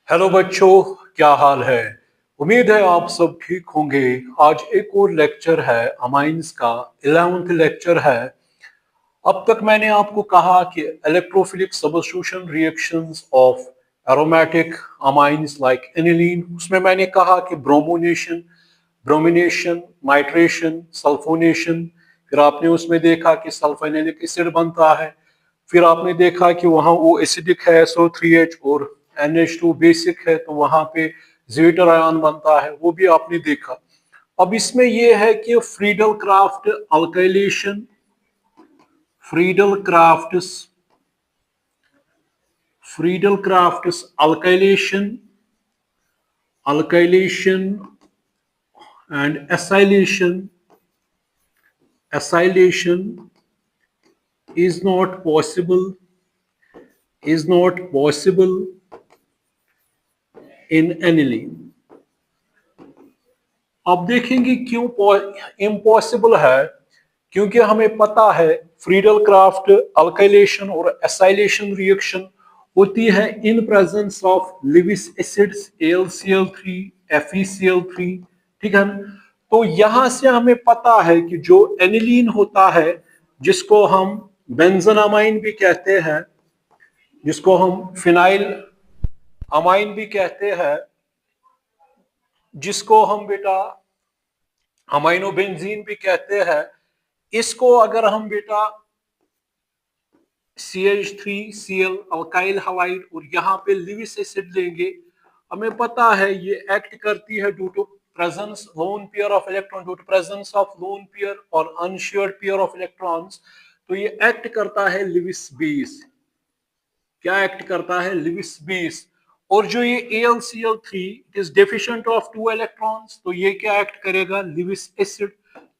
Hello बच्चों, क्या हाल है। उम्मीद है आप सब ठीक होंगे। आज एक और लेक्चर है अमाइंस का, 11th लेक्चर है। अब तक मैंने आपको कहा कि electrophilic substitution reactions of aromatic amines like aniline, उसमें मैंने कहा कि ब्रोमोनेशन, ब्रोमिनेशन, नाइट्रेशन, सल्फोनेशन। फिर आपने उसमें देखा कि सल्फोनिलिक एसिड बनता है। फिर आपने देखा कि वहाँ वो एसिडिक है SO3H और NH2 बेसिक है, तो वहाँ पे ज्विटर आयन बनता है, वो भी आपने देखा। अब इसमें यह है कि Friedel craft alkylation, Friedel crafts Friedel crafts alkylation and acylation is not possible in aniline। अब देखेंगे क्यों इम्पॉसिबल है। क्योंकि हमें पता है फ्रीडल क्राफ्ट अल्काइलेशन और एसाइलेशन रिएक्शन होती है in presence of Lewis acids AlCl3 FeCl3। ठीक है ना। तो यहां से हमें पता है कि जो एनिलीन होता है, जिसको हम बेंजोनामाइन भी कहते हैं, जिसको हम फिनाइल अमाइन भी कहते हैं, जिसको हम बेटा अमाइनो बेंजीन भी कहते हैं, इसको अगर हम बेटा CH3Cl अल्काइल हलाइड और यहाँ पे लिविस एसिड लेंगे, हमें पता है ये एक्ट करती है due to presence lone pair of electron, due to presence of lone pair और अनशेयर्ड पेयर ऑफ इलेक्ट्रॉन्स। तो ये एक्ट करता है लिविस बेस। क्या एक्ट करता है? Lewis base. और जो ये AlCl3 it is deficient of 2 electrons, तो ये क्या एक्ट करेगा? Lewis acid.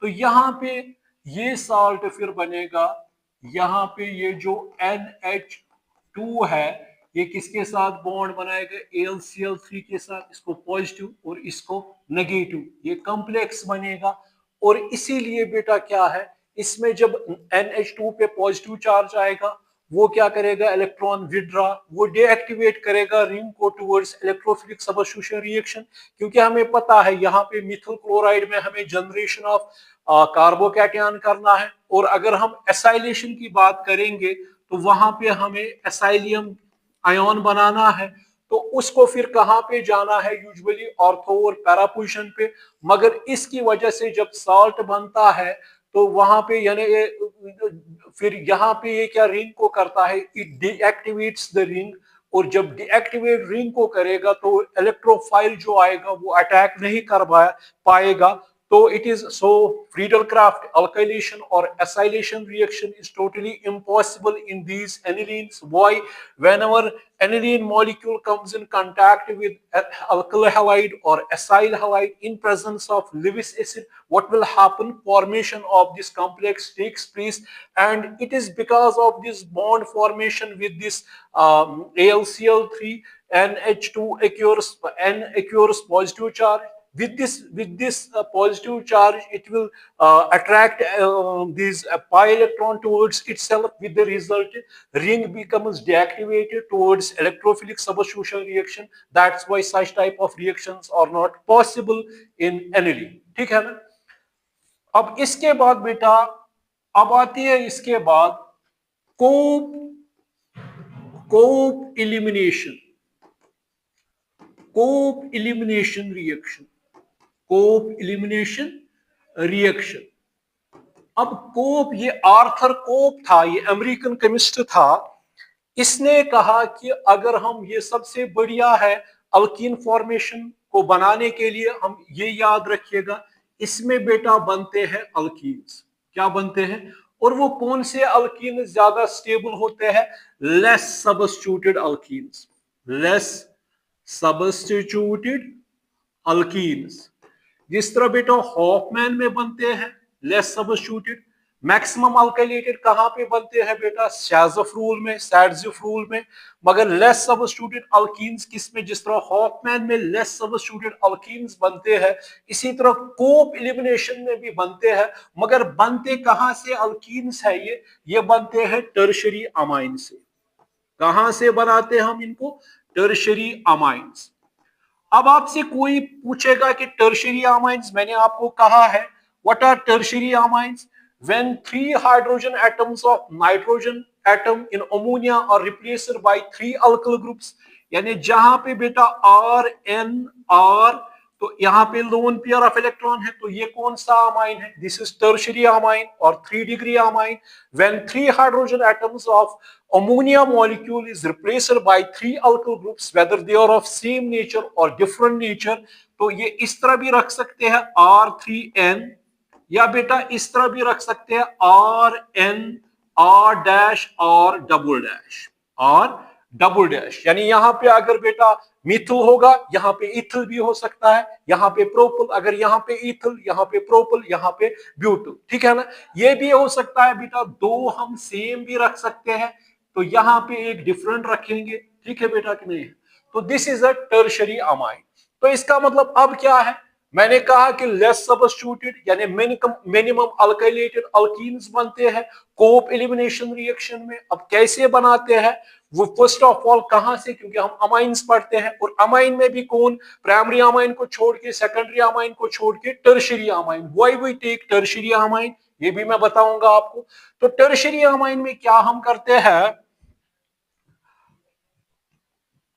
तो यहाँ पे ये साल्ट फिर बनेगा, यहाँ पे ये जो NH2 है, ये किसके साथ बॉन्ड बनाएगा? AlCl3 के साथ, इसको पॉजिटिव और इसको नेगेटिव, ये कॉम्प्लेक्स बनेगा। और इसीलिए बेटा क्या है, इसमें जब NH2 पे पॉजिटिव चार्ज आएगा, वो क्या करेगा? इलेक्ट्रॉन विड्रॉ, वो डीएक्टिवेट करेगा रिंग को टुवर्ड्स इलेक्ट्रोफिलिक सब्स्टिट्यूशन रिएक्शन। क्योंकि हमें पता है यहाँ पे मिथिल क्लोराइड में हमें जनरेशन ऑफ कार्बोकैटायन करना है, और अगर हम एसाइलेशन की बात करेंगे तो वहां पे हमें एसाइलियम आयन बनाना है। तो उसको फिर कहां पे जाना है? यूजुअली ऑर्थो और पैरा पोजीशन पे। मगर इसकी वजह से जब साल्ट बनता है तो वहां पे यानी फिर यहाँ पे ये क्या रिंग को करता है? It deactivates the ring. और जब डीएक्टिवेट रिंग को करेगा तो इलेक्ट्रोफाइल जो आएगा वो अटैक नहीं कर पाएगा। तो it is so Friedel-Crafts alkylation or acylation reaction is totally impossible in these anilines. Why? Whenever aniline molecule comes in contact with alkyl halide or acyl halide in presence of Lewis acid, what will happen? Formation of this complex takes place, and it is because of this bond formation with this AlCl3, NH2 occurs positive charge. With this positive charge, it will attract these pi electron towards itself. With the result, ring becomes deactivated towards electrophilic substitution reaction. That's why such type of reactions are not possible in aniline. ठीक है ना। अब इसके बाद बेटा, अब आती है इसके बाद कोप इलिमिनेशन, कोप इलिमिनेशन रिएक्शन, कोप इलिमिनेशन रिएक्शन। अब कोप, ये आर्थर कोप था, ये अमेरिकन केमिस्ट था। इसने कहा कि अगर हम, ये सबसे बढ़िया है अल्कीन फॉर्मेशन को बनाने के लिए, हम ये याद रखिएगा, इसमें बेटा बनते हैं अल्कीन्स। क्या बनते हैं? और वो कौन से अल्कीन ज्यादा स्टेबल होते हैं? Less substituted alkenes, less substituted alkenes. जिस तरह बेटा हॉफमैन में बनते हैं लेस सब्स्टिट्यूटेड। मैक्सिमम अल्काइलेटेड कहां पे बनते हैं बेटा? सैज़ोफ्रूल में, सैडज़ोफ्रूल में। मगर लेस सब्स्टिट्यूटेड अल्कीन्स किस में? जिस तरह हॉफमैन में लेस सब्स्टिट्यूटेड अल्कीन्स बनते हैं, इसी तरह कोप एलिमिनेशन में भी बनते हैं। मगर बनते कहां से अल्कीन्स है? ये बनते हैं टर्शरी अमाइन से। कहां से बनाते हैं हम इनको? Tertiary amines. अब आपसे कोई पूछेगा कि टर्शरी अमाइंस, मैंने आपको कहा है what are tertiary amines, when 3 hydrogen atoms of nitrogen atom in ammonia are replaced by 3 alkyl groups, यानी जहां पे बेटा आर एन आर, तो यहाँ पे लोन पेयर ऑफ इलेक्ट्रॉन है, तो ये कौन सा अमाइन है, दिस इज टर्शरी अमाइन और 3 degree amine. When 3 hydrogen atoms of ammonia molecule is replaced by 3 alkyl groups whether they are of same nature or different nature, तो ये इस तरह भी रख सकते हैं R3N, या बेटा इस तरह भी रख सकते हैं RN R dash R double dash R double dash, यानी यहाँ पे अगर बेटा मिथिल होगा यहाँ पे इथिल भी हो सकता है, यहाँ पे प्रोपल, अगर यहाँ पे इथिल यहाँ पे प्रोपल यहाँ पे ब्यूटिल, ठीक है ना। ये भी हो सकता है बेटा दो हम सेम भी रख सकते हैं, तो यहाँ पे एक डिफरेंट रखेंगे, ठीक है बेटा कि नहीं। तो this is a tertiary amine. तो इसका मतलब अब क्या है, मैंने कहा कि लेस सब्स्टिट्यूटेड यानी मिनिमम अल्काइलेटेड अल्कीन्स बनते हैं कोप एलिमिनेशन रिएक्शन में। अब कैसे बनाते हैं वो, फर्स्ट ऑफ ऑल कहां से, क्योंकि हम अमाइंस पढ़ते हैं और अमाइन में भी कौन, प्राइमरी अमाइन को छोड़ के, सेकेंडरी अमाइन को छोड़ के tertiary amine, why we take tertiary amine ये भी मैं बताऊंगा आपको। तो टर्शरी अमाइन में क्या हम करते हैं,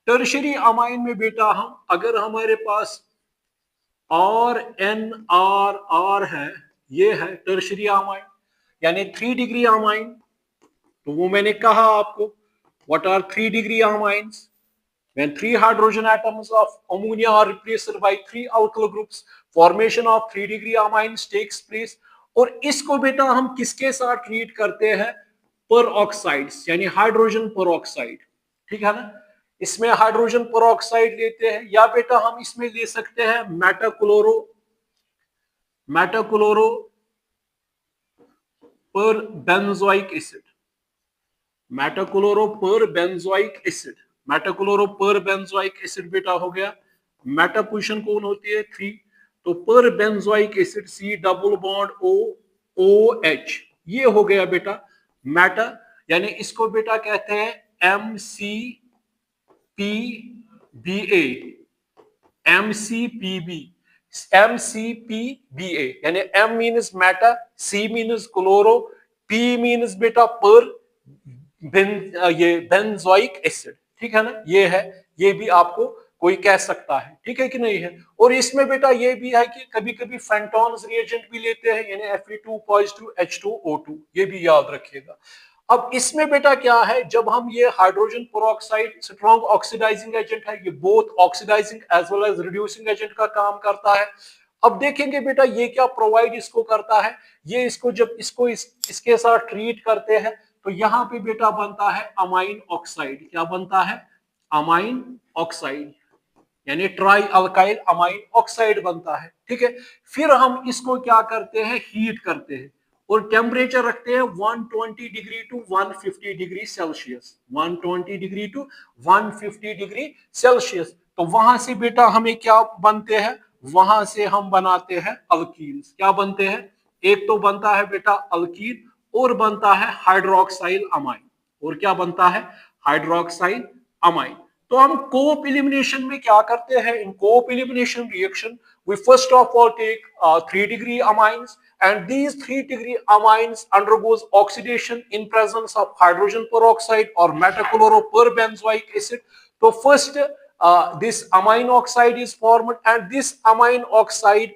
टर्शरी अमाइन में बेटा हम अगर हमारे पास आर एन आर आर है, ये है टर्शरी अमाइन यानी 3 डिग्री अमाइन। तो वो मैंने कहा आपको what are 3 degree amines, when 3 hydrogen atoms of ammonia are replaced by 3 alkyl groups formation of 3 degree amines takes place। और इसको बेटा हम किसके साथ ट्रीट करते हैं, पर ऑक्साइड्स यानी हाइड्रोजन पर ऑक्साइड, ठीक है ना। इसमें हाइड्रोजन पर ऑक्साइड लेते हैं, या बेटा हम इसमें ले सकते हैं मेटाक्लोरो पर बेंजोइक एसिड, मेटाक्लोरो पर बेंजोइक एसिड, मेटाक्लोरो पर बेंजोइक एसिड बेटा हो गया, मेटा पोजीशन कौन होती है 3, तो पर benzoic acid C double bond O OH, ये हो गया बेटा मेटा, यानी इसको बेटा कहते हैं MCPBA, MCPBA, यानी M means Meta, C means chloro, P means बेटा पर ये बेंजोइक एसिड, ठीक है ना। ये है, ये भी आपको कोई कह सकता है, ठीक है कि नहीं है। और इसमें बेटा ये भी है कि कभी कभी फेंटॉन्स रिएजेंट भी लेते हैं यानी Fe2 पॉजिटिव H2O2, ये भी याद रखिएगा। अब इसमें बेटा क्या है, जब हम ये hydrogen peroxide strong oxidizing agent है, ये both oxidizing as well as reducing agent का काम करता है। अब देखेंगे बेटा ये क्या प्रोवाइड इसको करता है, ये इसको जब इसको इसके साथ ट्रीट करते हैं तो यहाँ पे बेटा बनता है अमाइन ऑक्साइड, क्या बनता है, अमाइन ऑक्साइड यानी ट्राई अल्काइल अमाइन ऑक्साइड बनता है, ठीक है। फिर हम इसको क्या करते हैं, हीट करते हैं और टेम्परेचर रखते हैं 120 degree to 150 degree celsius, 120 degree to 150 degree celsius. तो वहां से बेटा हमें क्या बनते हैं, वहां से हम बनाते हैं अल्कीन्स, क्या बनते हैं, एक तो बनता है बेटा अल्कीन और बनता है हाइड्रोक्साइल अमाइन, और क्या बनता है, हाइड्रोक्साइल अमाइन। तो हम कोप एलिमिनेशन में क्या करते हैं, in Cope elimination reaction we first of all take 3 degree amines, and these 3 degree amines undergoes oxidation in presence of hydrogen peroxide or metachloroperbenzoic acid। तो first this amine oxide is formed, and this amine oxide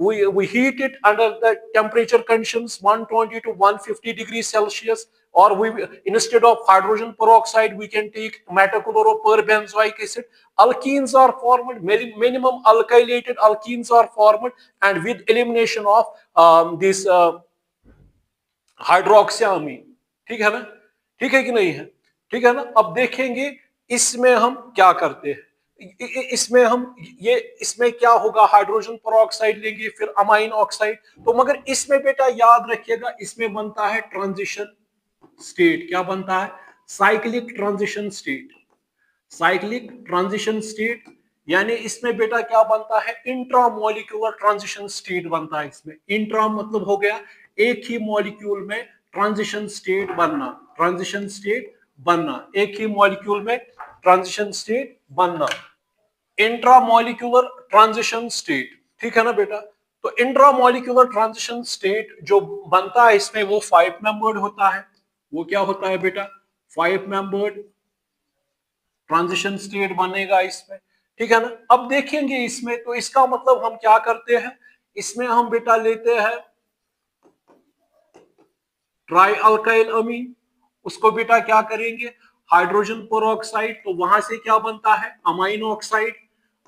we heat it under the temperature conditions 120 to 150 degrees Celsius, or we instead of hydrogen peroxide we can take metachloroperbenzoic acid। Alkenes are formed, minimum alkylated alkenes are formed, and with elimination of this हाइड्रोक्सियामीन, ठीक है ना, ठीक है कि नहीं है, ठीक है ना। अब देखेंगे इसमें हम क्या करते हैं, इसमें हम ये इसमें क्या होगा, हाइड्रोजन पेरोक्साइड लेंगे फिर अमाइन ऑक्साइड, तो मगर इसमें बेटा याद रखिएगा इसमें बनता है ट्रांजिशन स्टेट, क्या बनता है, cyclic transition state, cyclic transition state, यानी इसमें बेटा क्या बनता है, इंट्रामोलिक्यूलर ट्रांजिशन स्टेट बनता है। इसमें इंट्रा मतलब हो गया एक ही मॉलिक्यूल में ट्रांजिशन स्टेट बनना, ट्रांजिशन स्टेट बनना, एक ही मॉलिक्यूल में ट्रांजिशन स्टेट बनना, इंट्रामोलिक्यूलर ट्रांजिशन स्टेट, ठीक है ना बेटा। तो इंट्रामोलिक्यूलर ट्रांजिशन स्टेट जो बनता है इसमें वो 5 मेंबर्ड होता है। वो क्या होता है बेटा? 5 मेंबर्ड ट्रांजिशन स्टेट बनेगा इसमें, ठीक है ना। अब देखेंगे इसमें, तो इसका मतलब हम क्या करते हैं, इसमें हम बेटा लेते हैं ट्राई अल्काइल अमीन, उसको बेटा क्या करेंगे, हाइड्रोजन पेरोक्साइड, तो वहां से क्या बनता है, अमाइन ऑक्साइड।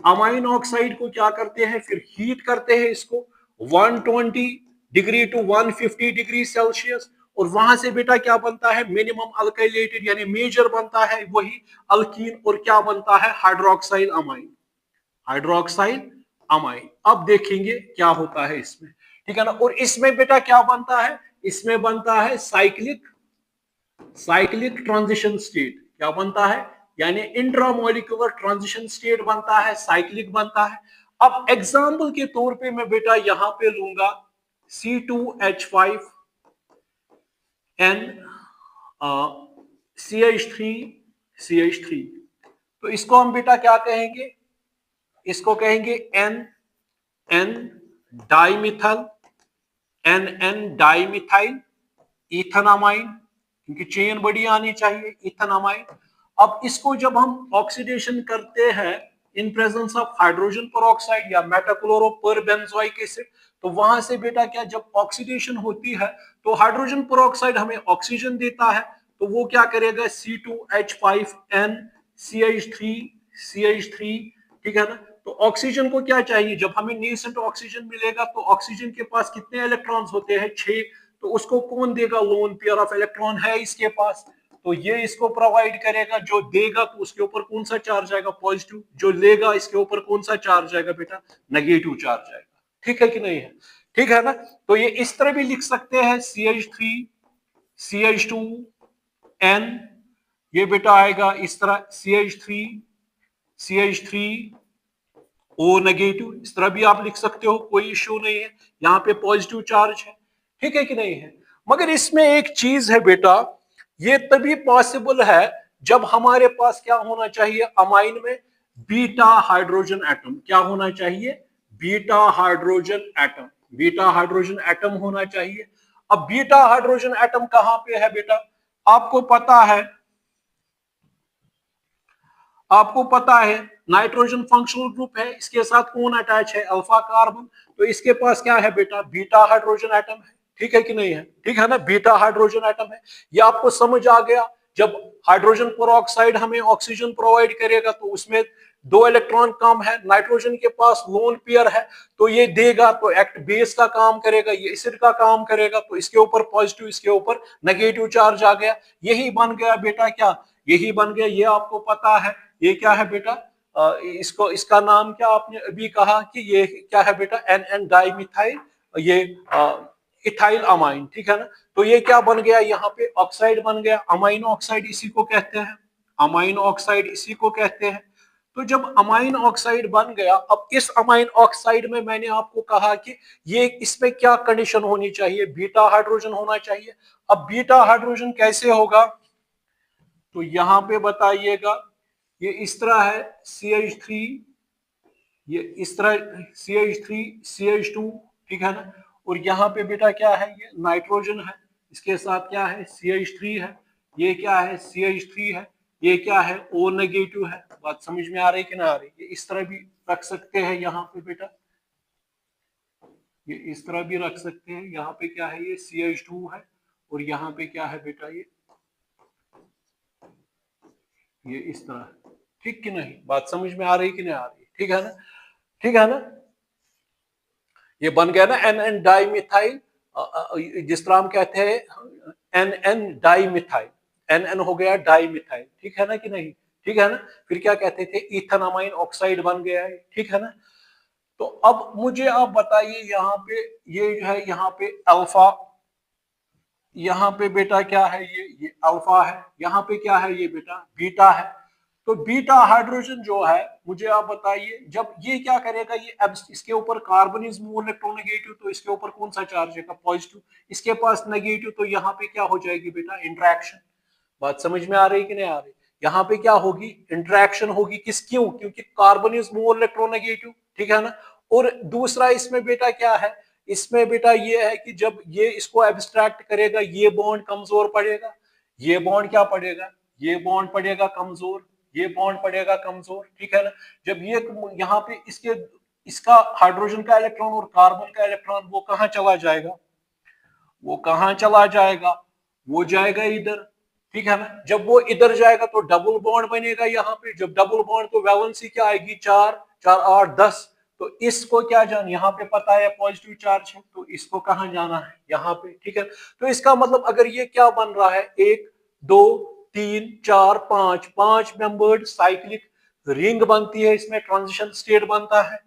अमाइन ऑक्साइड को क्या करते हैं, फिर हीट करते हैं इसको 120 डिग्री टू 150 डिग्री सेल्सियस, और वहां से बेटा क्या बनता है, मिनिमम अल्काइलेटेड यानी मेजर बनता है वही अल्कीन, और क्या बनता है, हाइड्रोक्साइल अमाइन, हाइड्रोक्साइल अमाइन। अब देखेंगे क्या होता है इसमें, ठीक है ना। और इसमें बेटा क्या बनता है, इसमें बनता है साइक्लिक, साइक्लिक ट्रांजिशन स्टेट, क्या बनता है, यानी इंट्रामोलिक्यूलर ट्रांजिशन स्टेट बनता है, साइक्लिक बनता है। अब एग्जाम्पल के तौर पे मैं बेटा यहां पे लूंगा C2H5N CH3, तो इसको हम बेटा क्या कहेंगे, इसको कहेंगे NN डाइमिथल, NN डाइमिथाइल इथेनामाइन, क्योंकि चेन बड़ी आनी चाहिए, इथेनामाइन। अब इसको जब हम ऑक्सीडेशन करते हैं in presence of hydrogen peroxide या मेटाक्लोरोपरबेंजोइक एसिड, तो वहां से बेटा क्या, जब ऑक्सीडेशन होती है तो हाइड्रोजन पेरोक्साइड हमें ऑक्सीजन देता है, तो वो क्या करेगा, C2H5N CH3, ठीक है ना। तो ऑक्सीजन को क्या चाहिए, जब हमें नीसेंट ऑक्सीजन मिलेगा तो ऑक्सीजन के पास कितने इलेक्ट्रॉन्स होते हैं, 6, तो उसको कौन देगा, लोन पेयर ऑफ इलेक्ट्रॉन है इसके पास, तो ये इसको प्रोवाइड करेगा। जो देगा तो उसके ऊपर कौन सा चार्ज आएगा, पॉजिटिव, जो लेगा इसके ऊपर कौन सा चार्ज आएगा बेटा, नेगेटिव चार्ज आएगा, ठीक है कि नहीं है, ठीक है ना। तो ये इस तरह भी लिख सकते हैं CH3 CH2N, ये बेटा आएगा इस तरह CH3 O नेगेटिव, इस तरह भी आप लिख सकते हो, कोई इश्यू नहीं है, यहाँ पे पॉजिटिव चार्ज है, ठीक है कि नहीं है। मगर इसमें एक चीज है बेटा, ये तभी पॉसिबल है जब हमारे पास क्या होना चाहिए, अमाइन में बीटा हाइड्रोजन एटम, क्या होना चाहिए, beta hydrogen atom, beta hydrogen atom होना चाहिए। अब बीटा हाइड्रोजन एटम कहां पे है बेटा, आपको पता है, आपको पता है नाइट्रोजन फंक्शनल ग्रुप है, इसके साथ कौन अटैच है, अल्फा कार्बन, तो इसके पास क्या है बेटा, बीटा हाइड्रोजन एटम है, ठीक है कि नहीं है, ठीक है ना, बीटा हाइड्रोजन एटम है। ये आपको समझ आ गया, जब हाइड्रोजन पेरोक्साइड हमें ऑक्सीजन प्रोवाइड करेगा तो उसमें 2 इलेक्ट्रॉन कम है, नाइट्रोजन के पास लोन पेयर है, तो ये देगा तो एक्ट बेस का काम करेगा, ये एसिड का काम करेगा, तो इसके ऊपर पॉजिटिव, इसके ऊपर नेगेटिव चार्ज आ गया, यही बन गया बेटा क्या, यही बन गया, ये आपको पता है, ये क्या है बेटा, इसको, इसका नाम क्या आपने अभी कहा कि ये क्या है बेटा, NN डाइमिथाइल, ये इथाइल अमाइन, ठीक है ना। तो ये क्या बन गया, यहाँ पे ऑक्साइड बन गया, अमाइन ऑक्साइड इसी को कहते हैं, अमाइन ऑक्साइड इसी को कहते हैं। तो जब अमाइन ऑक्साइड बन गया, अब इस अमाइन ऑक्साइड में मैंने आपको कहा कि ये, इसमें क्या कंडीशन होनी चाहिए, बीटा हाइड्रोजन होना चाहिए। अब बीटा हाइड्रोजन कैसे होगा, तो यहां पे बताइएगा, ये इस तरह है CH3, ये इस तरह CH3 CH2, ठीक है ना, और यहाँ पे बेटा क्या है, ये नाइट्रोजन है, इसके साथ क्या है, CH3 है, ये क्या है, CH3 है, ये क्या है, O नेगेटिव है। बात समझ में आ रही कि ना आ रही, ये इस तरह भी रख सकते हैं यहाँ पे बेटा, ये इस तरह भी रख सकते हैं, यहाँ पे क्या है, ये CH2 है, और यहाँ पे क्या है बेटा, ये इस तरह, ठीक कि नहीं, बात समझ में आ रही कि नहीं आ रही, ठीक है ना, ठीक है ना। ये बन गया ना NN डाइमिथाइल, जिस तरह हम कहते हैं NN डाइमिथाइल, NN हो गया डाइमिथाइल, ठीक है ना कि नहीं, ठीक है ना। फिर क्या कहते थे, इथेनामाइन ऑक्साइड बन गया है, ठीक है ना। तो अब मुझे आप बताइए, यहाँ पे ये जो है, यहाँ पे अल्फा, यहाँ पे बेटा क्या है, ये अल्फा है, यहाँ पे क्या है, ये बेटा बीटा है। तो बीटा हाइड्रोजन जो है, मुझे आप बताइए, जब ये क्या करेगा, ये अब इसके ऊपर कार्बन इज मोर इलेक्ट्रोनेगेटिव, तो इसके ऊपर कौन सा चार्ज है, पॉजिटिव, इसके पास नेगेटिव, तो यहाँ पे क्या हो जाएगी बेटा, इंट्रैक्शन। बात समझ में आ रही कि नहीं आ रही, यहाँ पे क्या होगी, इंटरेक्शन होगी। क्यों? क्योंकि कार्बन इज मोर इलेक्ट्रोनेगेटिव, ठीक है ना। और दूसरा इसमें बेटा क्या है, इसमें बेटा ये है कि जब ये इसको एब्स्ट्रैक्ट करेगा ये बॉन्ड कमजोर पड़ेगा, ये बॉन्ड क्या पड़ेगा, ये बॉन्ड पड़ेगा कमजोर, ये बॉन्ड पड़ेगा कमजोर, ठीक है ना। जब ये यहाँ पे इसका हाइड्रोजन का इलेक्ट्रॉन और कार्बन का इलेक्ट्रॉन वो कहाँ चला जाएगा, वो कहाँ चला जाएगा, वो जाएगा इधर, ठीक है ना। जब वो इधर जाएगा तो डबल बॉन्ड बनेगा यहाँ पे, जब डबल बॉन्ड तो वैलेंसी क्या आएगी, 4 4 8 10। तो इसको क्या जाना, यहाँ पे पता है पॉजिटिव चार्ज है, तो इसको कहाँ जाना है, यहाँ पे, ठीक है। तो इसका मतलब अगर ये क्या बन रहा है, 1 2 3 4 5 5 मेंबर्ड साइक्लिक रिंग बनती है, इसमें ट्रांजिशन स्टेट बनता है,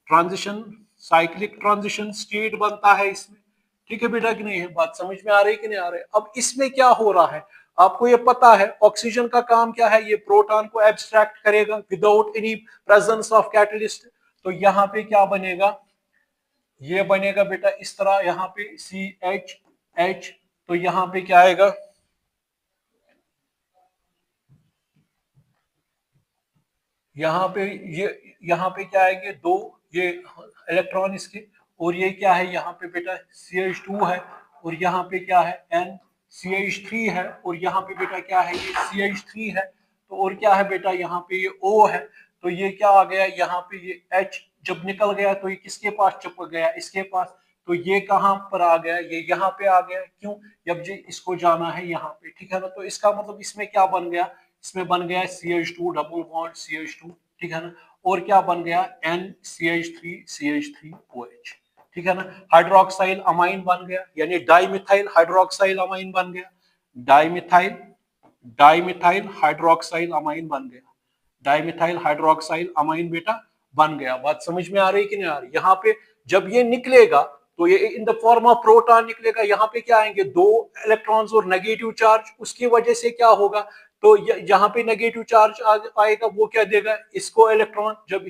ट्रांजिशन साइक्लिक ट्रांजिशन स्टेट बनता है इसमें, ठीक है बेटा कि नहीं है, बात समझ में आ रही है कि नहीं आ रही है। अब इसमें क्या हो रहा है, आपको ये पता है ऑक्सीजन का काम क्या है, ये प्रोटॉन को एब्स्ट्रैक्ट करेगा without any presence of catalyst. तो यहाँ पे क्या बनेगा, ये बनेगा बेटा इस तरह, यहाँ पे CH, तो यहाँ पे क्या आएगा, यहाँ पे ये, यहाँ पे क्या आएंगे, 2 ये इलेक्ट्रॉन इसके, और ये क्या है यहाँ पे बेटा CH2 है, और यहाँ पे क्या है NCH3 है, और यहाँ पे बेटा क्या है ये CH3 है, तो और क्या है बेटा यहाँ पे ये O है। तो ये क्या आ गया यहाँ पे, ये H जब निकल गया तो ये किसके पास चिपक गया, इसके पास। तो ये कहाँ पर आ गया, ये यहाँ पे आ गया, क्यों, जब जी इसको जाना है यहाँ पे, ठीक है ना। तो इसका मतलब इसमें क्या बन गया, इसमें बन गया CH2 डबल बॉन्ड CH2, ठीक है ना। और क्या बन गया NCH3CH3OH, ठीक है ना। हाइड्रोक्साइल अमाइन बन गया, यानी डाइमिथाइल हाइड्रोक्साइल अमाइन बन गया, डाइमिथाइल डाइमिथाइल हाइड्रोक्साइल अमाइन बन गया, डाइमिथाइल हाइड्रोक्साइल अमाइन बेटा बन गया। बात समझ में आ रही कि नहीं आ रही। यहाँ पे जब ये निकलेगा तो ये in the form of proton निकलेगा, यहाँ पे क्या आएंगे, 2 इलेक्ट्रॉन्स और नेगेटिव चार्ज, उसकी वजह से क्या होगा, तो यहाँ पे नेगेटिव चार्ज आएगा, वो क्या देगा इसको इलेक्ट्रॉन, जब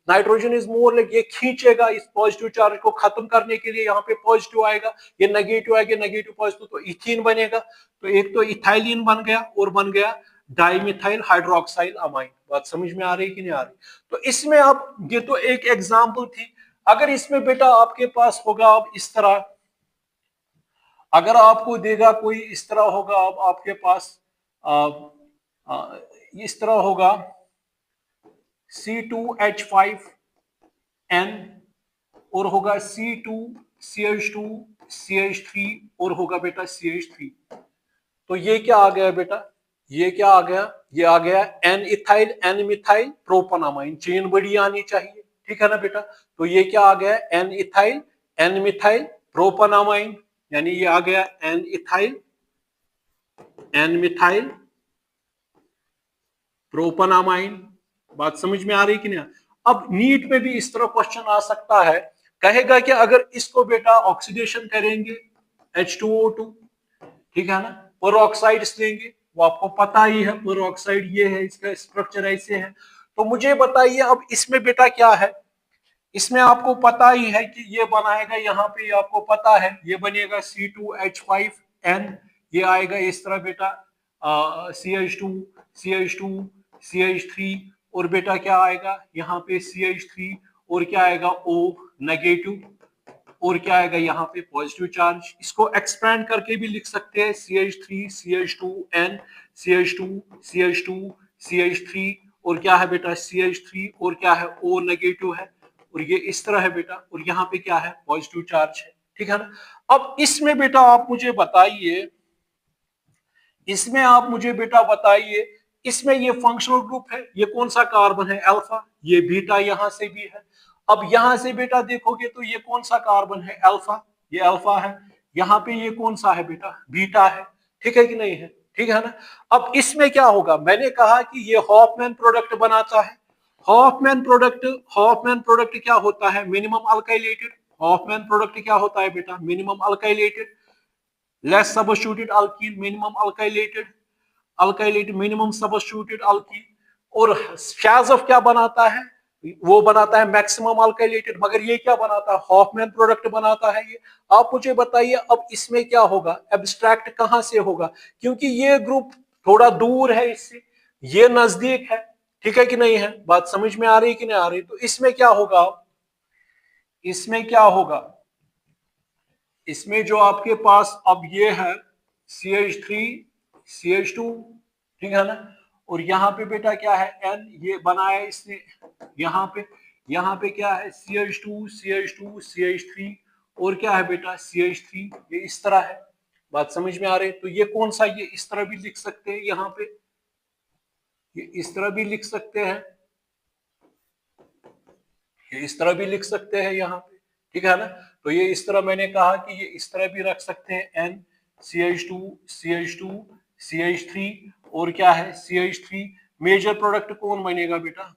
नाइट्रोजन इज मोर, ये खींचेगा इस पॉजिटिव चार्ज को खत्म करने के लिए, यहाँ पे पॉजिटिव आएगा, ये नेगेटिव आएगा, नेगेटिव पॉजिटिव, तो इथीन बनेगा। तो एक तो इथाइलिन बन गया और बन गया डाइमिथाइल हाइड्रोक्साइल अमाइन। बात समझ में आ रही कि नहीं आ रही। तो इसमें आप, ये तो एक एग्जांपल थी। अगर इसमें बेटा आपके पास होगा अब इस तरह, अगर आपको देगा कोई इस तरह होगा, अब आपके पास इस तरह होगा C2H5N और होगा C2CH2CH3 और होगा बेटा CH3। तो ये क्या आ गया बेटा, ये क्या आ गया, ये आ गया N ethyl N methyl propanamine, chain बड़ी आनी चाहिए, ठीक है ना बेटा। तो ये क्या आ गया, N इथाइल N मिथाइल प्रोपनामाइन, यानी ये आ गया N इथाइल N मिथाइल प्रोपनामाइन। बात समझ में आ रही कि नहीं। अब नीट में भी इस तरह क्वेश्चन आ सकता है, कहेगा कि अगर इसको बेटा ऑक्सीडेशन करेंगे H2O2, ठीक है ना, पेरोक्साइड्स लेंगे, वो आपको पता ही है पेरोक्साइड ये है, इसका स्ट्रक्चर ऐसे है। तो मुझे बताइए अब इसमें बेटा क्या है, इसमें आपको पता ही है कि ये बनाएगा, यहाँ पे आपको पता है ये बनेगा C2H5N, ये आएगा इस तरह बेटा CH2 CH2 CH3, और बेटा क्या आएगा यहाँ पे CH3, और क्या आएगा O नेगेटिव, और क्या आएगा यहाँ पे पॉजिटिव चार्ज। इसको एक्सपेंड करके भी लिख सकते हैं CH3 CH2N CH2 CH2 CH3, और क्या है बेटा CH3, और क्या है O नेगेटिव है, और ये इस तरह है बेटा, और यहाँ पे क्या है पॉजिटिव चार्ज है, ठीक है ना। अब इसमें बेटा आप मुझे बताइए, इसमें आप मुझे बेटा बताइए, इसमें ये फंक्शनल ग्रुप है, ये कौन सा कार्बन है, अल्फा, ये बीटा यहां से भी है। अब यहां से बेटा देखोगे तो ये कौन सा कार्बन है, अल्फा, ये अल्फा है, यहाँ पे ये कौन सा है बेटा, बीटा है, ठीक है कि नहीं है, ठीक है ना। अब इसमें क्या होगा, मैंने कहा कि ये हॉफमैन प्रोडक्ट बनाता है। हॉफमैन प्रोडक्ट क्या होता है, मिनिमम अल्काइलेटेड। हॉफमैन प्रोडक्ट क्या होता है बेटा, minimum alkylated, less substituted alkene, minimum alkylated minimum substituted alkene. और शाज़फ क्या बनाता है, वो बनाता है मैक्सिमम अल्काइलेटेड, मगर ये क्या बनाता है, हॉफमैन प्रोडक्ट बनाता है ये। आप मुझे बताइए अब इसमें क्या होगा, एब्स्ट्रैक्ट कहां से होगा, क्योंकि ये ग्रुप थोड़ा दूर है इससे, ये नजदीक है, ठीक है कि नहीं है, बात समझ में आ रही है कि नहीं आ रही। तो इसमें क्या होगा, इसमें क्या होगा, इसमें जो आपके पास अब ये है CH3 CH2, ठीक है ना, और यहाँ पे बेटा क्या है N, ये बनाया इसने, यहाँ पे क्या है CH2 CH2 CH3, और क्या है बेटा CH3, ये इस तरह है, बात समझ में आ रही है। तो ये कौन सा, ये इस तरह भी लिख सकते हैं, यहाँ पे ये इस तरह भी लिख सकते हैं, ये इस तरह भी लिख सकते हैं यहाँ पे, ठीक है ना। तो ये इस तरह मैंने कहा कि ये इस तरह भी रख सकते हैं N CH2 CH2 CH3, और क्या है CH3। मेजर प्रोडक्ट कौन बनेगा बेटा,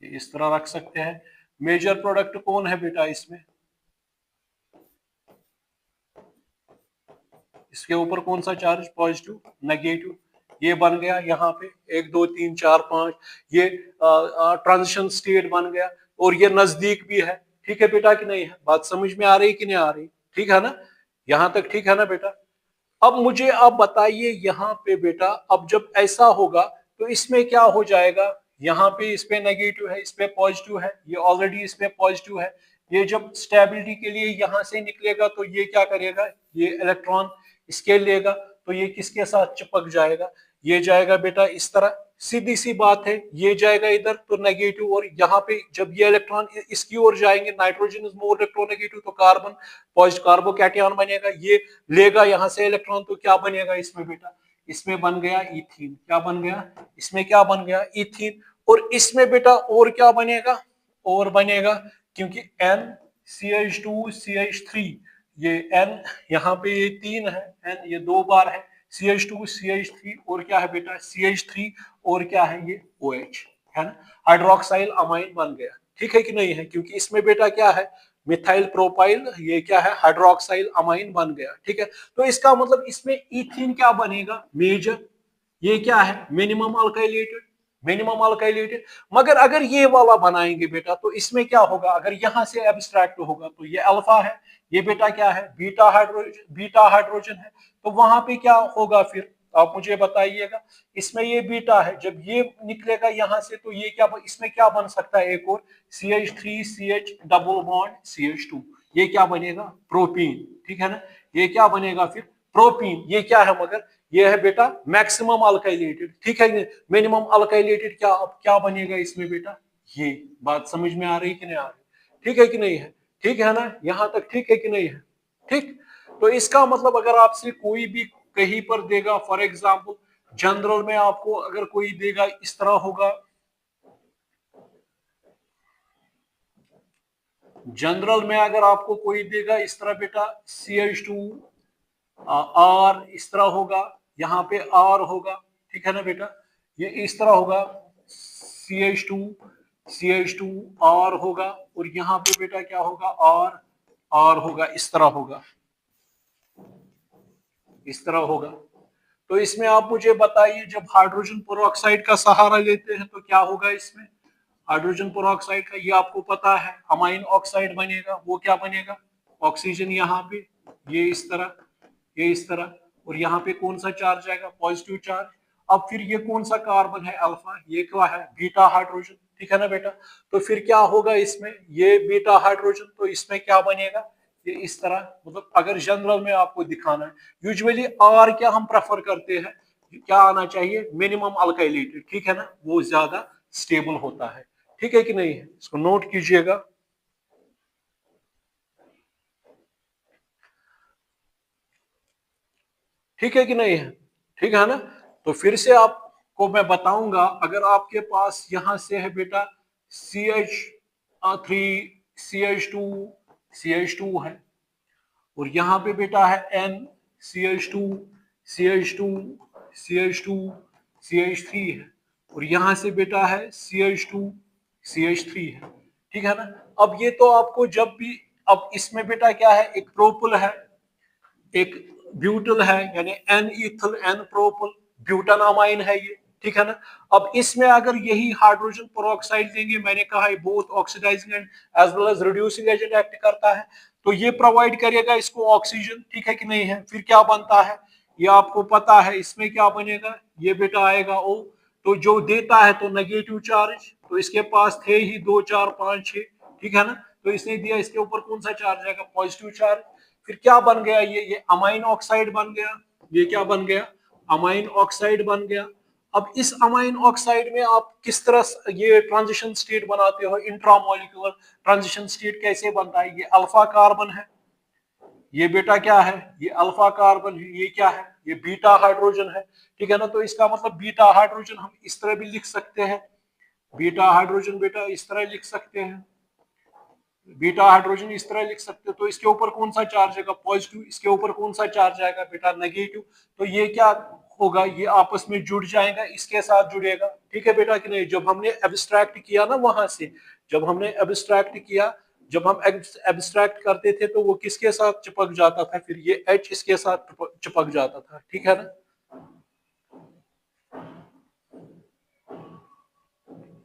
ये इस तरह रख सकते हैं। मेजर प्रोडक्ट कौन है बेटा इसमें, इसके ऊपर कौन सा चार्ज, पॉजिटिव नेगेटिव, ये बन गया यहाँ पे 1 2 3 4 5, ये ट्रांजिशन स्टेट बन गया, और ये नजदीक भी है, ठीक है बेटा कि नहीं है, बात समझ में आ रही कि नहीं आ रही, ठीक है ना, यहाँ तक ठीक है ना बेटा। अब मुझे आप बताइए यहाँ पे बेटा, अब जब ऐसा होगा तो इसमें क्या हो जाएगा, यहाँ पे इस पे नेगेटिव है, इस पे पॉजिटिव है, ये ऑलरेडी इस पे पॉजिटिव है, ये जब स्टेबिलिटी के लिए यहाँ से निकलेगा तो ये क्या करेगा, ये इलेक्ट्रॉन इसके लेगा, तो ये किसके साथ चिपक जाएगा, ये जाएगा बेटा इस तरह, सीधी सी बात है, ये जाएगा इधर तो नेगेटिव, और यहाँ पे जब ये इलेक्ट्रॉन इसकी ओर जाएंगे, नाइट्रोजन इज मोर इलेक्ट्रोनेगेटिव, तो कार्बन पॉजिटिव कार्बोकैटायन बनेगा, ये लेगा यहाँ से इलेक्ट्रॉन, तो क्या बनेगा इसमें बेटा, इसमें बन गया इथीन, क्या बन गया, इसमें क्या बन गया इथीन, और इसमें बेटा और क्या बनेगा, और बनेगा, क्योंकि N CH2 CH3, ये N यहाँ पे ये 3 है, N ये 2 बार है, CH2 CH3, और क्या है बेटा CH3, और क्या है ये OH, है ना, हाइड्रोक्साइल अमाइन बन गया, ठीक है कि नहीं है, क्योंकि इसमें बेटा क्या है मिथाइल प्रोपाइल, ये क्या है हाइड्रोक्साइल अमाइन बन गया, ठीक है। तो इसका मतलब इसमें इथीन क्या बनेगा मेजर, ये क्या है मिनिमम अल्काइलेटेड, मिनिमम अल्काइलेटेड। मगर अगर ये वाला बनाएंगे बेटा तो इसमें क्या होगा, अगर यहां से एब्स्ट्रैक्ट होगा तो ये अल्फा है, ये बेटा क्या है बीटा हाइड्रोजन है, तो वहां पे क्या होगा फिर आप मुझे बताइएगा, इसमें ये बीटा है, जब ये निकलेगा यहां से तो ये क्या, इसमें क्या बन सकता है एक और CH3 CH double bond CH2, ये क्या बनेगा प्रोपीन, ठीक है ना, ये क्या बनेगा फिर प्रोपीन, ये क्या है मगर ये है बेटा मैक्सिमम अल्काइलेटेड, ठीक है, मिनिमम अल्काइलेटेड क्या, अब क्या बनेगा इसमें बेटा, ये बात समझ में आ रही कि नहीं आ रही, ठीक है कि नहीं है, ठीक है ना, यहां तक ठीक है कि नहीं है, ठीक। तो इसका मतलब अगर आपसे कोई भी कहीं पर देगा, फॉर एग्जाम्पल जनरल में आपको अगर कोई देगा इस तरह होगा, जनरल में अगर आपको कोई देगा इस तरह बेटा CH2 R इस तरह होगा, यहाँ पे R होगा, ठीक है ना बेटा, ये इस तरह होगा CH2 CH2 R होगा, और यहाँ पे बेटा क्या होगा R R होगा, इस तरह होगा, इस तरह होगा। तो इसमें आप मुझे बताइए जब हाइड्रोजन पेरोक्साइड का सहारा लेते हैं तो क्या होगा इसमें, हाइड्रोजन पेरोक्साइड का ये आपको पता है अमाइन ऑक्साइड बनेगा, वो क्या बनेगा ऑक्सीजन, यहाँ पे ये इस तरह, ये इस तरह, और यहाँ पे कौन सा चार्ज आएगा पॉजिटिव चार्ज। अब फिर ये कौन सा कार्बन है अल्फा, ये क्या है बीटा हाइड्रोजन, ठीक है ना बेटा। तो फिर क्या होगा इसमें, ये बीटा हाइड्रोजन, तो इसमें क्या बनेगा ये इस तरह, मतलब अगर जनरल में आपको दिखाना है, यूजुअली आर क्या हम प्रेफर करते हैं, क्या आना चाहिए मिनिमम अल्काइलेटेड, ठीक है ना, वो ज्यादा स्टेबल होता है, ठीक है कि नहीं है, इसको नोट कीजिएगा। ठीक है कि नहीं है, ठीक है ना। तो फिर से आपको मैं बताऊंगा, अगर आपके पास यहां से है बेटा CH3 CH2 CH2 है, और यहाँ पे बेटा है N CH2 CH2 CH2 CH3 है, और यहाँ से बेटा है CH2 CH3 है, ठीक है ना। अब ये तो आपको जब भी, अब इसमें बेटा क्या है एक प्रोपल है, एक ब्यूटल है, यानी एन इथल एन प्रोपल ब्यूटानामाइन है ये, ठीक है ना। अब इसमें अगर यही हाइड्रोजन पेरोक्साइड देंगे, मैंने कहा है both oxidizing and as well as reducing agent act करता है, तो ये प्रोवाइड करेगा इसको ऑक्सीजन, ठीक है कि नहीं है। फिर क्या बनता है, ये आपको पता है, इसमें क्या बनेगा, ये बेटा आएगा O। तो जो देता है तो नेगेटिव चार्ज, तो इसके पास थे ही 2 4 5 6, ठीक है ना, तो इसने दिया, इसके ऊपर कौन सा चार्ज आएगा, पॉजिटिव चार्ज। फिर क्या बन गया, ये अमाइन ऑक्साइड बन गया। ये क्या बन गया, अमाइन ऑक्साइड बन गया। अब इस अमाइन ऑक्साइड में आप किस तरह ये ट्रांजिशन स्टेट बनाते हो, इंट्रामोलिकुलर ट्रांजिशन स्टेट कैसे बनता है, ये अल्फा कार्बन है, ये बेटा क्या है, ये अल्फा कार्बन है, ये क्या है, ये बीटा हाइड्रोजन है, ठीक है ना। तो इसका मतलब बीटा हाइड्रोजन हम इस तरह भी लिख सकते हैं, बीटा हाइड्रोजन बेटा इस तरह लिख सकते हैं, बीटा हाइड्रोजन इस तरह लिख सकते हो। तो इसके ऊपर कौन सा चार्ज आएगा, पॉजिटिव, इसके ऊपर कौन सा चार्ज आएगा बेटा, नेगेटिव। तो ये क्या होगा, ये आपस में जुड़ जाएगा, इसके साथ जुड़ेगा, ठीक है बेटा कि नहीं। जब हमने एब्स्ट्रैक्ट किया ना वहां से, जब हमने एब्स्ट्रैक्ट किया, जब हम एब्स्ट्रैक्ट करते थे तो वो किसके साथ चिपक जाता था, फिर ये H इसके साथ चिपक जाता था, ठीक है ना,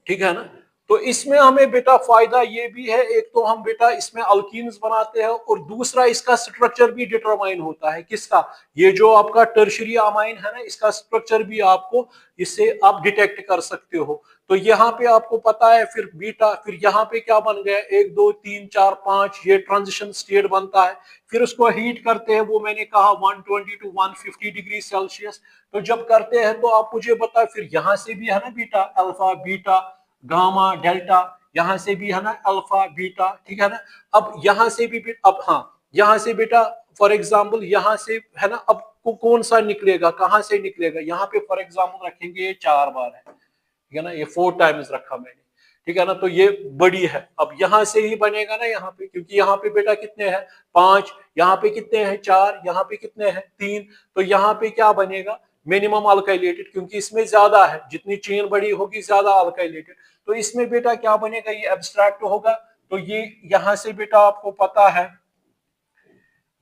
ठीक है ना। तो इसमें हमें बेटा फायदा ये भी है, एक तो हम बेटा इसमें अल्कीन्स बनाते हैं, और दूसरा इसका स्ट्रक्चर भी डिटरमाइन होता है, किसका, ये जो आपका टर्शियरी अमाइन है ना, इसका स्ट्रक्चर भी आपको इससे आप डिटेक्ट कर सकते हो। तो यहाँ पे आपको पता है, फिर बीटा, फिर यहाँ पे क्या बन गया, 1 2 3 4 5, ये ट्रांजिशन स्टेट बनता है। फिर उसको हीट करते हैं, वो मैंने कहा 120 to 150 डिग्री सेल्सियस। तो जब करते हैं तो आप मुझे बताए, फिर यहाँ से भी है ना beta, alpha beta gamma delta, यहां से भी है ना अल्फा बीटा, ठीक है ना। अब यहां से भी अब हाँ, यहां से बेटा फॉर एग्जांपल यहां से है ना, अब कौन सा निकलेगा, कहां से निकलेगा, यहाँ पे फॉर एग्जांपल रखेंगे, ये 4 बार है, ठीक है ना, ये 4 टाइम्स रखा मैंने, ठीक है ना। तो ये बड़ी है, अब यहां से ही बनेगा ना यहाँ पे, क्योंकि यहाँ पे बेटा कितने हैं 5, यहाँ पे कितने हैं 4, यहाँ पे कितने हैं 3। तो यहाँ पे क्या बनेगा, मिनिमम अल्काइलेटेड, क्योंकि इसमें ज्यादा है, जितनी चेन बड़ी होगी ज्यादा अल्काइलेटेड। तो इसमें बेटा क्या बनेगा, ये एब्स्ट्रैक्ट होगा। तो ये यहाँ से बेटा आपको पता है,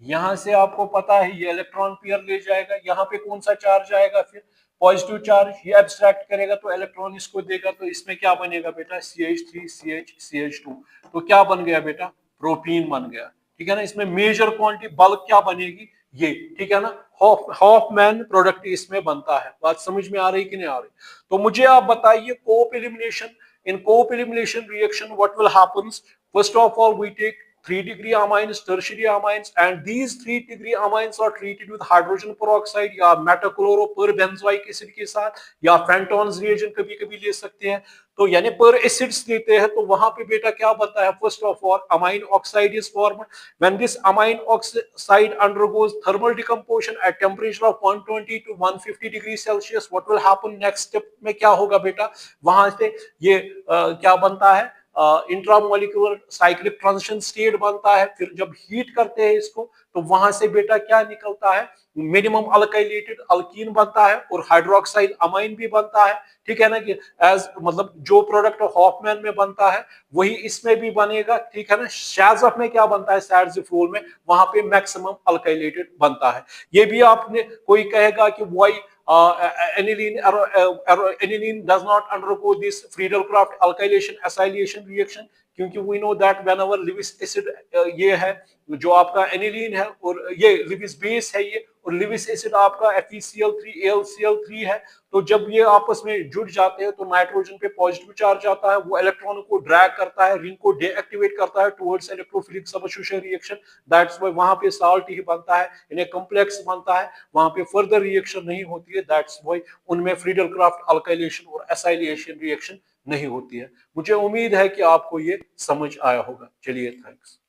यहां से आपको पता है ये इलेक्ट्रॉन पेयर ले जाएगा, यहाँ पे कौन सा चार्ज आएगा, फिर पॉजिटिव चार्ज, ये एब्स्ट्रैक्ट करेगा तो इलेक्ट्रॉन इसको देगा। तो इसमें क्या बनेगा बेटा, CH3 CH CH2। तो क्या बन गया बेटा, प्रोटीन बन गया, ठीक है ना। इसमें मेजर क्वांटिटी बल्क क्या बनेगी, ये, ठीक है ना। हॉफमैन प्रोडक्ट इसमें बनता है। बात समझ में आ रही कि नहीं आ रही। तो मुझे आप बताइए, कोप elimination, in cope elimination reaction what will happens, first of all we take 3-degree amines, tertiary amines, and these 3-degree amines are treated with hydrogen peroxide या metachloroperbenzoic acid के साथ, या Fenton's reagent कभी कभी ले सकते हैं। तो यानी पर एसिड्स लेते हैं, तो वहां पे बेटा क्या बनता है, first of all amine oxide is formed. When this amine oxide undergoes thermal decomposition at temperature of 120 to 150 degree Celsius, what will happen, next step में क्या होगा बेटा, वहां से ये क्या बनता है, इंट्रामोलिकुलर साइक्लिक ट्रांजिशन स्टेट बनता है। फिर जब हीट करते हैं इसको, तो वहां से बेटा क्या निकलता है, मिनिमम अल्काइलेटेड अल्कीन बनता है, और हाइड्रोक्साइल अमाइन भी बनता है, ठीक है ना, कि एज मतलब जो प्रोडक्ट हॉफमैन में बनता है वही इसमें भी बनेगा, ठीक है ना। शैज़फ में क्या बनता है, सैडजिफ्लोल में, वहां पे मैक्सिमम अल्काइलेटेड बनता है। ये भी आपने, कोई कहेगा कि Y aniline does not undergo this Friedel-Crafts alkylation acylation reaction, क्योंकि we know that whenever Lewis acid ये है जो आपका एनिलीन है, और ये लिविस बेस है ये, और लिविस एसिड आपका FeCl3 AlCl3 है। तो जब ये आपस में जुड़ जाते हैं तो नाइट्रोजन पे पॉजिटिव चार्ज आता है, वो इलेक्ट्रॉन को ड्रैग करता है, रिंग को डीएक्टिवेट करता है towards electrophilic substitution reaction. That's why वहां पे साल्ट ही बनता है, इन्हें कॉम्प्लेक्स बनता है, वहां पे फर्दर रिएक्शन नहीं होती है। दैट्स व्हाई उनमें फ्रीडल-क्राफ्ट अल्काइलेशन और एसाइलेशन रिएक्शन नहीं होती है। मुझे उम्मीद है कि आपको ये समझ आया होगा। चलिए, थैंक्स।